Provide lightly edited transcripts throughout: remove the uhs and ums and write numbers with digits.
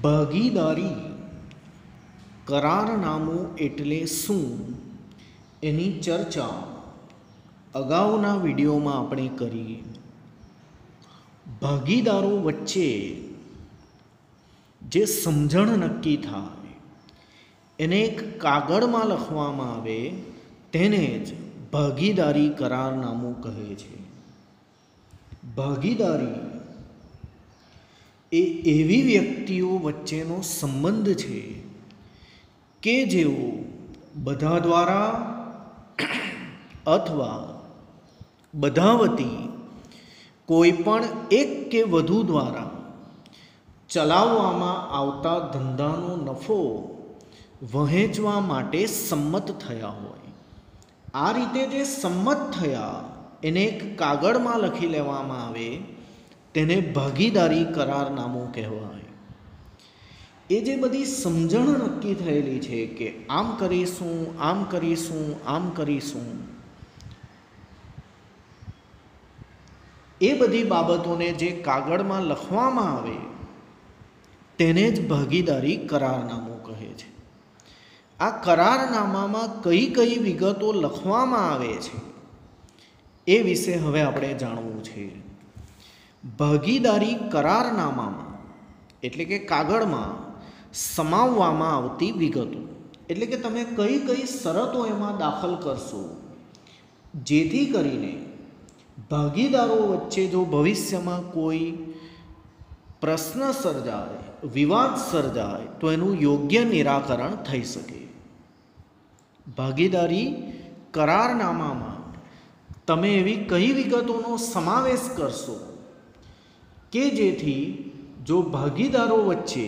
ભાગીદારી કરારનામું એટલે શું એની ચર્ચા અગાઉના વિડીયોમાં આપણે કરી. ભાગીદારો વચ્ચે જે સમજણ નક્કી થાય એને એક કાગળમાં લખવામાં આવે તેને જ ભાગીદારી કરારનામું કહે છે. ભાગીદારી એ એવી વ્યક્તિઓ વચ્ચેનો સંબંધ છે કે જેઓ બધા દ્વારા અથવા બધા વતી કોઈ પણ એક કે વધુ દ્વારા ચલાવવામાં આવતા ધંધાનો નફો વહેંચવા માટે સંમત થયા હોય. આ રીતે જે સંમત થયા એને એક કાગળમાં લખી લેવામાં આવે તેને ભાગીદારી કરારનામું કહેવાય. એ જે બધી સમજણ નક્કી થયેલી છે કે આમ કરીશું, આમ કરીશું, આમ કરીશું, એ બધી બાબતોને જે કાગળમાં લખવામાં આવે તેને જ ભાગીદારી કરારનામું કહે છે. આ કરારનામામાં કઈ કઈ વિગતો લખવામાં આવે છે એ વિશે હવે આપણે જાણવું છે. ભાગીદારી કરારનામામાં એટલે કે કાગળમાં સમાવવામાં આવતી વિગતો એટલે કે તમે કઈ કઈ શરતો એમાં દાખલ કરશો જેથી કરીને ભાગીદારો વચ્ચે જો ભવિષ્યમાં કોઈ પ્રશ્ન સર્જાય, વિવાદ સર્જાય તો એનું યોગ્ય નિરાકરણ થઈ શકે. ભાગીદારી કરારનામામાં તમે એવી કઈ વિગતોનો સમાવેશ કરશો કે જેથી જો ભાગીદારો વચ્ચે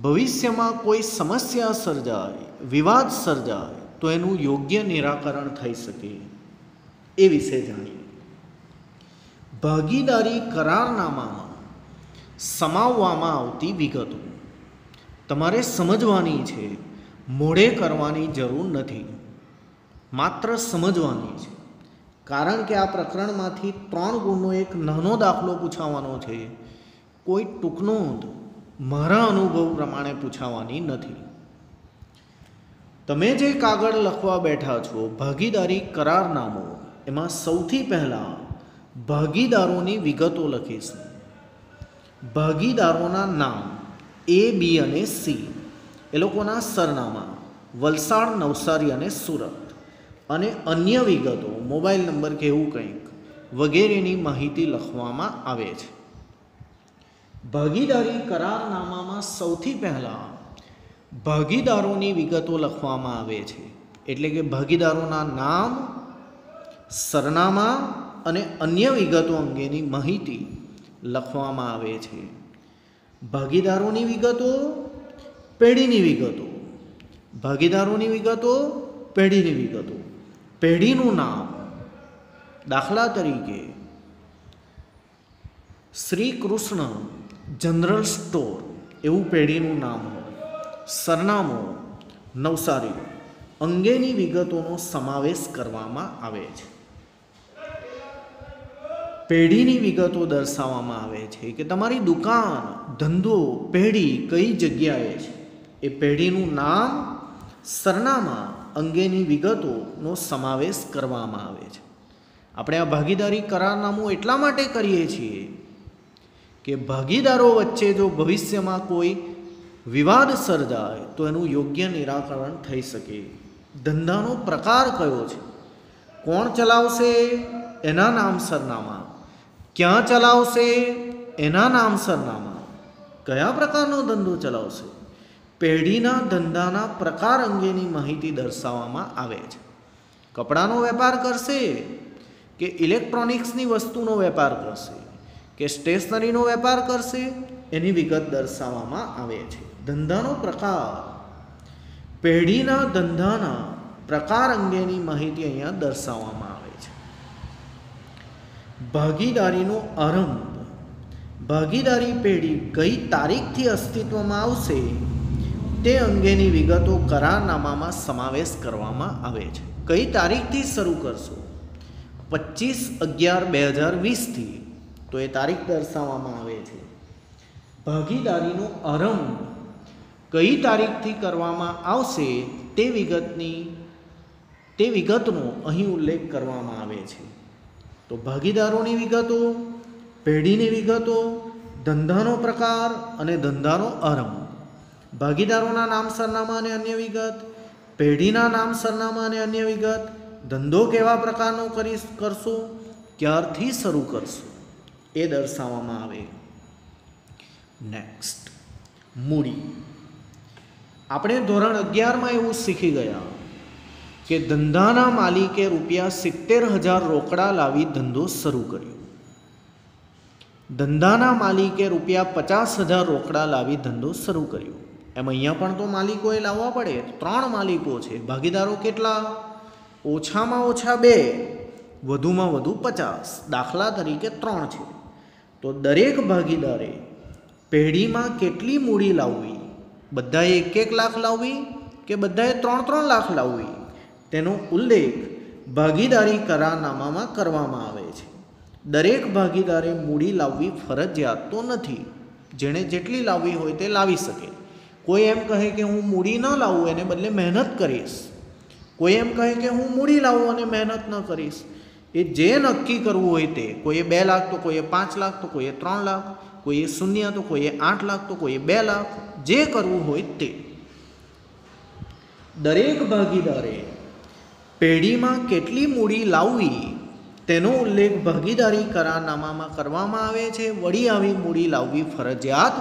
ભવિષ્યમાં કોઈ સમસ્યા સર્જાય, વિવાદ સર્જાય તો એનું યોગ્ય નિરાકરણ થઈ શકે. એ વિશે જાણીએ. ભાગીદારી કરારનામામાં સમાવવામાં આવતી વિગતો તમારે સમજવાની છે, મોડે કરવાની જરૂર નથી, માત્ર સમજવાની છે. કારણ કે આ પ્રકરણમાંથી 3 ગુણનો એક નાનો દાખલો પૂછાવાનો છે. કોઈ ટૂંકનોંધ મારા અનુભવ પ્રમાણે પૂછાવાની નથી. તમે જે કાગળ લખવા બેઠા છો ભાગીદારી કરારનામું, એમાં સૌથી પહેલાં ભાગીદારોની વિગતો લખીશું. ભાગીદારોના નામ A, B અને C, એ લોકોના સરનામા વલસાડ, નવસારી અને સુરત, અને અન્ય વિગતો મોબાઈલ નંબર કે એવું કંઈક વગેરેની માહિતી લખવામાં આવે છે. ભાગીદારી કરારનામામાં સૌથી પહેલાં ભાગીદારોની વિગતો લખવામાં આવે છે. એટલે કે ભાગીદારોના નામ, સરનામા અને અન્ય વિગતો અંગેની માહિતી લખવામાં આવે છે. ભાગીદારોની વિગતો, પેઢીની વિગતો, ભાગીદારોની વિગતો, પેઢીની વિગતો, પેઢીનું નામ, દાખલા તરીકે શ્રી કૃષ્ણ જનરલ સ્ટોર એવું પેઢીનું નામ હોય, સરનામું નવસારી અંગેની વિગતોનો સમાવેશ કરવામાં આવે છે. પેઢીની વિગતો દર્શાવવામાં આવે છે કે તમારી દુકાન, ધંધો, પેઢી કઈ જગ્યાએ છે. એ પેઢીનું નામ, સરનામા અંગેની વિગતોનો સમાવેશ કરવામાં આવે છે. આપણે આ ભાગીદારી કરારનામું એટલા માટે કરીએ છીએ કે ભાગીદારો વચ્ચે જો ભવિષ્યમાં કોઈ વિવાદ સર્જાય તો એનું યોગ્ય નિરાકરણ થઈ શકે. ધંધાનો પ્રકાર કયો છે, કોણ ચલાવશે એના નામ સરનામા, ક્યાં ચલાવશે એના નામ સરનામા, કયા પ્રકારનો ધંધો ચલાવશે, પેઢીના ધંધાના પ્રકાર અંગેની માહિતી દર્શાવવામાં આવે છે. કપડાનો વેપાર કરશે કે ઇલેક્ટ્રોનિક્સની વસ્તુનો વેપાર કરશે કે સ્ટેશનરીનો વેપાર કરશે એની વિગત દર્શાવવામાં આવે છે. ધંધાનો પ્રકાર, પેઢીના ધંધાના પ્રકાર અંગેની માહિતી અહીંયા દર્શાવવામાં આવે છે. ભાગીદારીનો આરંભ, ભાગીદારી પેઢી કઈ તારીખથી અસ્તિત્વમાં આવશે તે અંગેની વિગતો કરારનામામાં સમાવેશ કરવામાં આવે છે. કઈ તારીખથી શરૂ કરશો, 25/11/2020થી, તો એ તારીખ દર્શાવવામાં આવે છે. ભાગીદારીનો આરંભ કઈ તારીખથી કરવામાં આવશે તે વિગતનો અહીં ઉલ્લેખ કરવામાં આવે છે. તો ભાગીદારોની વિગતો, પેઢીની વિગતો, ધંધાનો પ્રકાર અને ધંધાનો આરંભ, ભાગીદારોના નામ સરનામા અને અન્ય વિગત, પેઢીના નામ સરનામા અને અન્ય વિગત, ધંધો કેવા પ્રકારનો કરશો, ક્યારથી શરૂ કરશો એ દર્શાવવામાં આવે. નેક્સ્ટ, મૂડી. આપણે ધોરણ 11માં એવું શીખી ગયા કે ધંધાના માલિકે ₹70,000 રોકડા લાવી ધંધો શરૂ કર્યો. ધંધાના માલિકે ₹50,000 રોકડા લાવી ધંધો શરૂ કર્યો. એમ અહીંયા પણ તો માલિકોએ લાવવા પડે. 3 માલિકો છે. ભાગીદારો કેટલા? ઓછામાં ઓછા 2, વધુમાં વધુ 50. દાખલા તરીકે 3 છે. તો દરેક ભાગીદારે પેઢીમાં કેટલી મૂડી લાવવી? બધાએ 1-1 લાખ લાવવી કે બધાએ 3-3 લાખ લાવવી? તેનો ઉલ્લેખ ભાગીદારી કરારનામામાં કરવામાં આવે છે. દરેક ભાગીદારે મૂડી લાવવી ફરજિયાત તો નથી. જેણે જેટલી લાવવી હોય તે લાવી શકે. કોઈ એમ કહે કે હું મૂડી ન લાવું, એને બદલે મહેનત કરીશ. કોઈ એમ કહે કે હું મૂડી લાવું અને મહેનત ન કરીશ. એ જે નક્કી કરવું હોય તે, કોઈએ 2 લાખ તો કોઈએ 5 લાખ તો કોઈએ 3 લાખ, કોઈએ 0 તો કોઈએ 8 લાખ તો કોઈએ 2 લાખ, જે કરવું હોય તે. દરેક ભાગીદારે પેઢીમાં કેટલી મૂડી લાવવી તેનો ઉલ્લેખ ભાગીદારી કરારનામામાં કરવામાં આવે છે. વળી આવી મૂડી લાવવી ફરજિયાત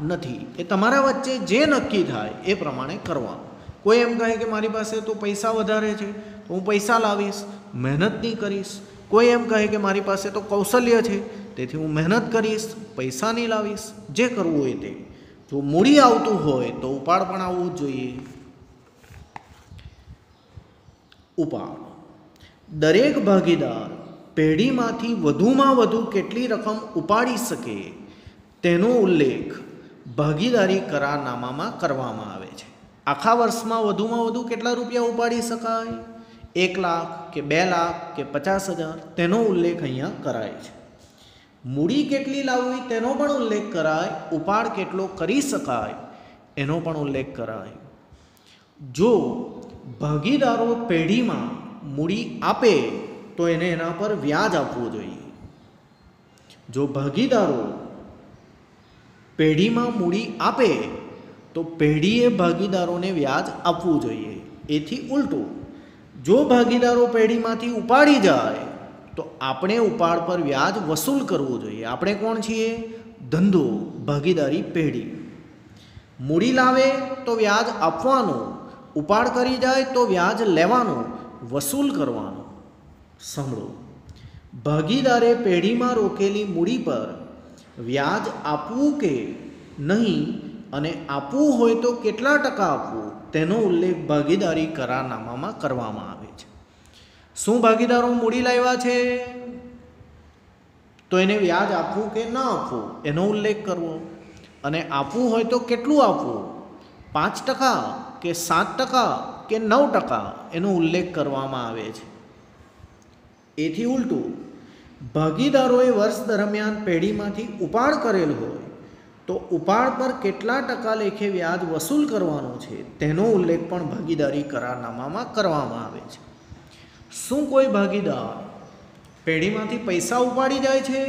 નથી. એ તમારા વચ્ચે જે નક્કી થાય એ પ્રમાણે કરવાનું. કોઈ એમ કહે કે મારી પાસે તો પૈસા વધારે છે તો હું પૈસા લાવીશ, મહેનત નહીં કરીશ. કોઈ એમ કહે કે મારી પાસે તો કૌશલ્ય છે તેથી હું મહેનત કરીશ, પૈસા નહીં લાવીશ. જે કરવું હોય તે. જો મૂડી આવતું હોય તો ઉપાડ પણ આવવું જ જોઈએ. ઉપાડ. દરેક ભાગીદાર પેઢીમાંથી વધુમાં વધુ કેટલી રકમ ઉપાડી શકે તેનો ઉલ્લેખ ભાગીદારી કરારનામામાં કરવામાં આવે છે. આખા વર્ષમાં વધુમાં વધુ કેટલા રૂપિયા ઉપાડી શકાય? 1 લાખ કે 2 લાખ કે 50,000, તેનો ઉલ્લેખ અહીંયા કરાય છે. મૂડી કેટલી લાવવી તેનો પણ ઉલ્લેખ કરાય. ઉપાડ કેટલો કરી શકાય એનો પણ ઉલ્લેખ કરાય. જો ભાગીદારો પેઢીમાં મૂડી આપે તો એને એના પર વ્યાજ આપવું જોઈએ. જો ભાગીદારો પેઢીમાં મૂડી આપે તો પેઢીએ ભાગીદારોને વ્યાજ આપવું જોઈએ. એથી ઉલટું, જો ભાગીદારો પેઢીમાંથી ઉપાડી જાય તો આપણે ઉપાડ પર વ્યાજ વસૂલ કરવું જોઈએ. આપણે કોણ છીએ? ધંધો, ભાગીદારી, પેઢી. મૂડી લાવે તો વ્યાજ આપવાનું, ઉપાડ કરી જાય તો વ્યાજ લેવાનું, વસૂલ કરવાનું. સાંભળો, ભાગીદારે પેઢીમાં રોકેલી મૂડી પર વ્યાજ આપવું કે નહીં અને આપવું હોય તો કેટલા ટકા આપવું તેનો ઉલ્લેખ ભાગીદારી કરારનામામાં કરવામાં આવે છે. શું ભાગીદારો મૂડી લાવ્યા છે તો એને વ્યાજ આપવું કે ન આપવું એનો ઉલ્લેખ કરવો, અને આપવું હોય તો કેટલું આપવું, 5% કે 7% કે 9% એનો ઉલ્લેખ કરવામાં આવે છે. એથી ઉલટું, ભાગીદારોએ વર્ષ દરમિયાન પેઢીમાંથી ઉપાડ કરેલ હોય તો ઉપાડ પર કેટલા ટકા લેખે વ્યાજ વસૂલ કરવાનો છે તેનો ઉલ્લેખ પણ ભાગીદારી કરારનામામાં કરવામાં આવે છે. શું કોઈ ભાગીદાર પેઢીમાંથી પૈસા ઉપાડી જાય છે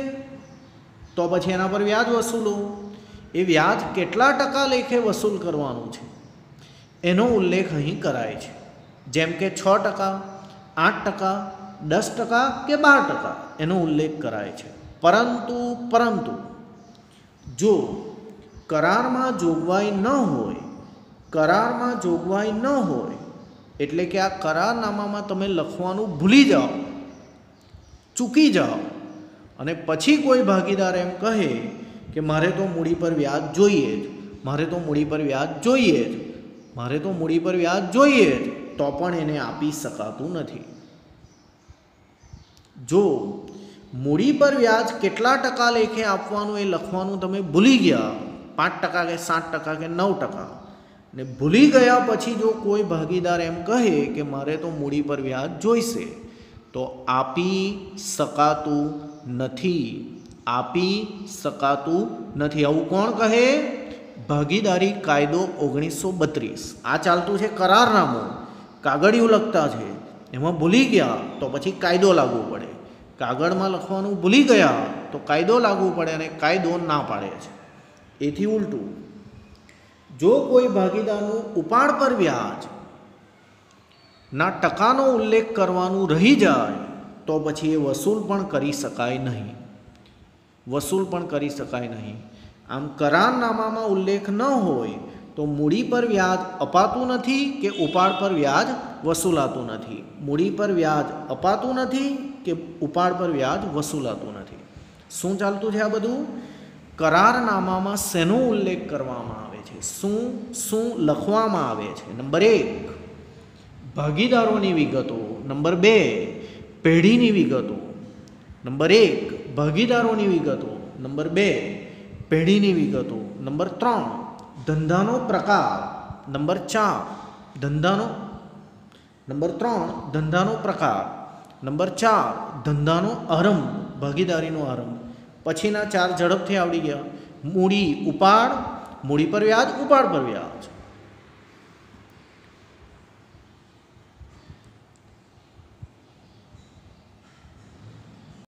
તો પછી એના પર વ્યાજ વસૂલો, એ વ્યાજ કેટલા ટકા લેખે વસૂલ કરવાનું છે એનો ઉલ્લેખ અહીં કરાય છે. જેમ કે 6%, 8%, 10% કે 12% એનો ઉલ્લેખ કરાય છે. પરંતુ જો કરારમાં જોગવાઈ ન હોય એટલે કે આ કરારનામામાં તમે લખવાનું ભૂલી જાઓ, ચૂકી જાઓ અને પછી કોઈ ભાગીદાર એમ કહે કે મારે તો મૂડી પર વ્યાજ જોઈએ જ, મારે તો મૂડી પર વ્યાજ જોઈએ જ, મારે તો મૂડી પર વ્યાજ જોઈએ જ, તો પણ એને આપી શકાતું નથી. જો મૂડી પર વ્યાજ કેટલા ટકા લેખે આપવાનું એ લખવાનું તમે ભૂલી ગયા, 5% કે 7% કે 9%, ને ભૂલી ગયા પછી જો કોઈ ભાગીદાર એમ કહે કે મારે તો મૂડી પર વ્યાજ જોઈશે તો આપી શકાતું નથી. આપી શકાતું નથી. આવું કોણ કહે? ભાગીદારી કાયદો 1932. આ ચાલતું છે કરારનામું, કાગળિયું લખતા છે, એમાં ભૂલી ગયા તો પછી કાયદો લાગુ પડે. કાગળમાં લખવાનું ભૂલી ગયા તો કાયદો લાગુ પડે અને કાયદો ના પાડે છે. એથી ઉલટું, જો કોઈ ભાગીદારનું ઉપાડ પર વ્યાજ ના ટકાનો ઉલ્લેખ કરવાનું રહી જાય તો પછી એ વસૂલ પણ કરી શકાય નહીં. વસૂલ પણ કરી શકાય નહીં. આમ કરારનામામાં ઉલ્લેખ ન હોય તો મૂડી પર વ્યાજ અપાતું નથી કે ઉપાડ પર વ્યાજ વસૂલાતું નથી. મૂડી પર વ્યાજ અપાતું નથી કે ઉપાડ પર વ્યાજ વસૂલાતું નથી. શું ચાલતું છે આ બધું? કરારનામામાં શેનો ઉલ્લેખ કરવામાં આવે છે? શું લખવામાં આવે છે? નંબર 1, ભાગીદારોની વિગતો. નંબર 2, પેઢીની વિગતો. નંબર 1, ભાગીદારોની વિગતો. નંબર 2, પેઢીની વિગતો. નંબર 3, ધંધાનો પ્રકાર. નંબર 4, ધંધાનો પ્રકાર. નંબર 4, ધંધાનો આરંભ, ભાગીદારીનો આરંભ. પછીના 4 ઝડપથી આવડી ગયા. મૂડી, ઉપાડ, મૂડી પર વ્યાજ, ઉપાડ પર વ્યાજ.